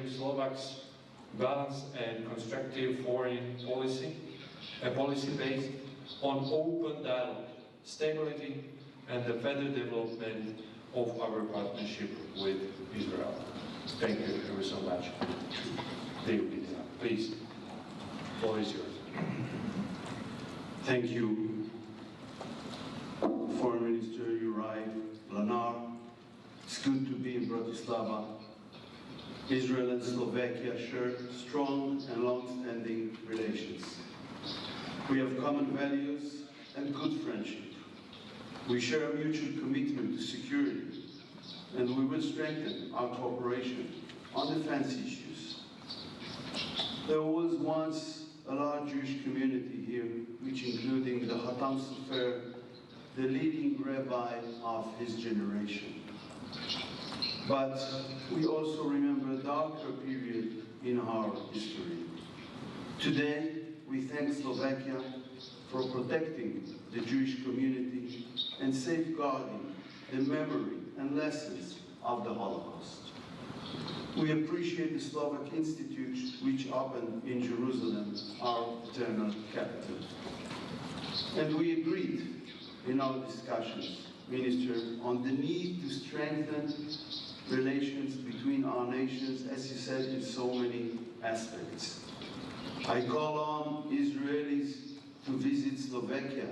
sharing Slovaks' balanced and constructive foreign policy, a policy based on open dialogue, stability, and the further development of our partnership with Israel. Thank you very so much. Please, the floor is yours. Thank you, Foreign Minister Juraj Blanár. It's good to be in Bratislava. Israel and Slovakia share strong and long-standing relations. We have common values and good friendship. We share a mutual commitment to security, and we will strengthen our cooperation on defense issues. There was once a large Jewish community here, which including the Hatam Sofer, the leading rabbi of his generation. But we also remember a darker period in our history. Today, we thank Slovakia for protecting the Jewish community and safeguarding the memory and lessons of the Holocaust. We appreciate the Slovak Institute, which opened in Jerusalem, our eternal capital. And we agreed in our discussions, Minister, on the need to strengthen relations between our nations, as you said, in so many aspects. I call on Israelis to visit Slovakia.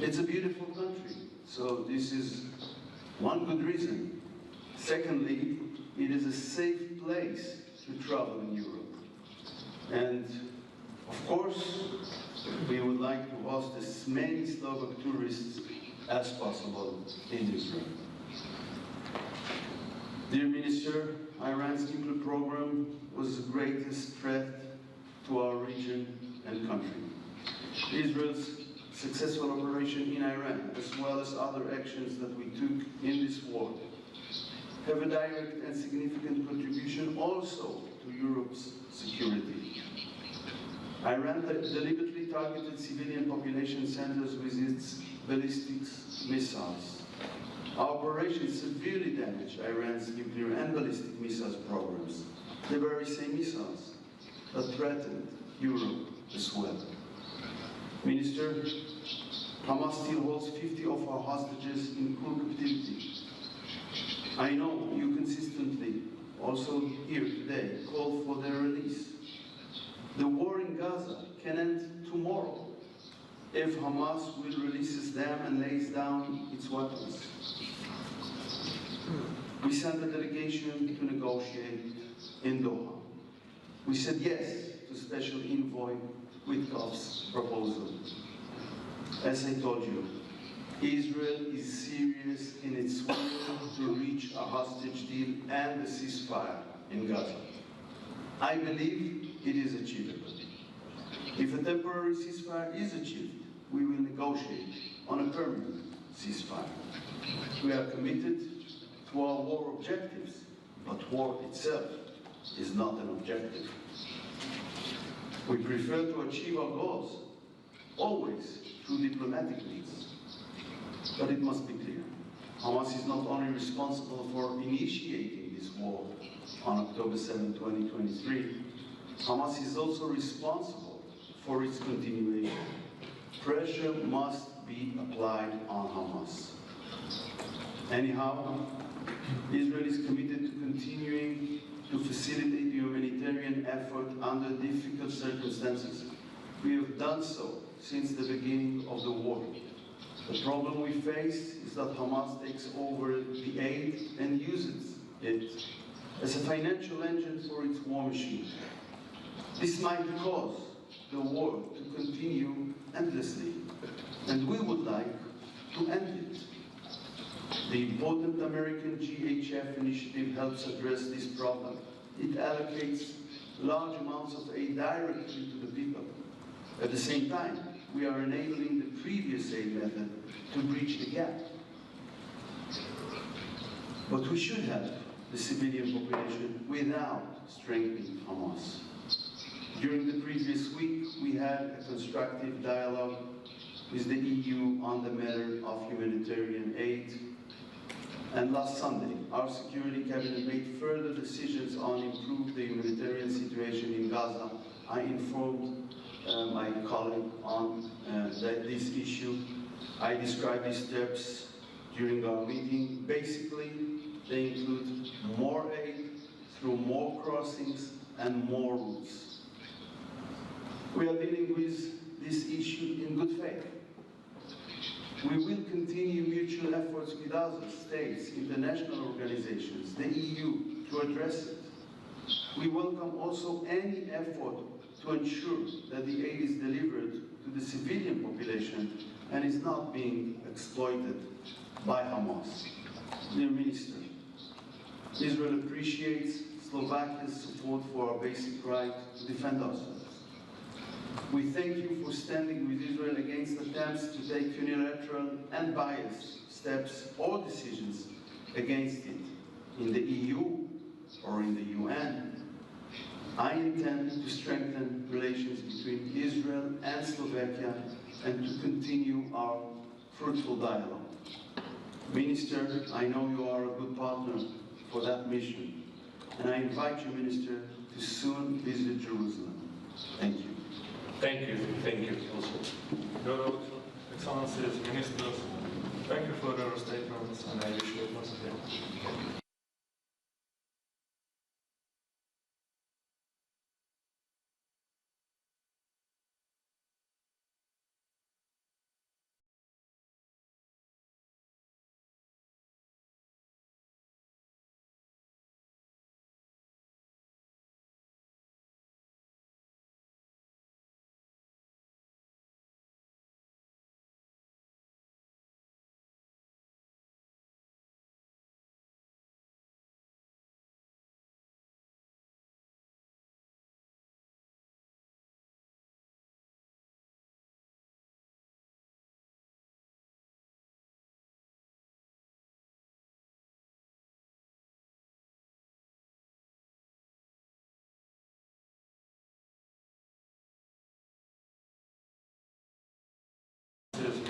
It's a beautiful country, so this is one good reason. Secondly, it is a safe place to travel in Europe. And of course, we would like to host as many Slovak tourists as possible in Israel. Dear Minister, Iran's nuclear program was the greatest threat to our region and country. Israel's successful operation in Iran, as well as other actions that we took in this war, have a direct and significant contribution also to Europe's security. Iran deliberately targeted civilian population centers with its ballistic missiles. Our operation severely damaged Iran's nuclear and ballistic missiles programs, the very same missiles that threatened Europe as well. Minister, Hamas still holds 50 of our hostages in cruel captivity. I know you consistently, also here today, call for their release. The war in Gaza can end tomorrow if Hamas will release them and lays down its weapons. We sent a delegation to negotiate in Doha. We said yes to Special Envoy Witkoff's proposal. As I told you, Israel is serious in its will to reach a hostage deal and a ceasefire in Gaza. I believe it is achievable. If a temporary ceasefire is achieved, we will negotiate on a permanent ceasefire. We are committed to our war objectives, but war itself is not an objective. We prefer to achieve our goals, always through diplomatic means. But it must be clear, Hamas is not only responsible for initiating this war on October 7, 2023, Hamas is also responsible for its continuation. Pressure must be applied on Hamas. Anyhow, Israel is committed to continuing to facilitate the humanitarian effort under difficult circumstances. We have done so since the beginning of the war. The problem we face is that Hamas takes over the aid and uses it as a financial engine for its war machine. This might cause the war to continue endlessly, and we would like to end it. The important American GHF initiative helps address this problem. It allocates large amounts of aid directly to the people. At the same time, we are enabling the previous aid method to bridge the gap. But we should help the civilian population without strengthening Hamas. During the previous week, we had a constructive dialogue with the EU on the matter of humanitarian aid. And last Sunday, our security cabinet made further decisions on improving the humanitarian situation in Gaza. I informed my colleague on this issue. I described these steps during our meeting. Basically, they include more aid through more crossings and more routes. We are dealing with this issue in good faith. We will continue mutual efforts with other states, international organizations, the EU, to address it. We welcome also any effort to ensure that the aid is delivered to the civilian population and is not being exploited by Hamas. Dear Minister, Israel appreciates Slovakia's support for our basic right to defend ourselves. We thank you for standing with Israel against attempts to take unilateral and biased steps or decisions against it in the EU or in the UN. I intend to strengthen relations between Israel and Slovakia and to continue our fruitful dialogue. Minister, I know you are a good partner for that mission, and I invite you, Minister, to soon visit Jerusalem. Thank you. Thank you also. Your Excellencies, Ministers, thank you for your statements, and I wish you a pleasant day.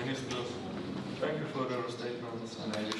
Ministers, thank you for your statements, and I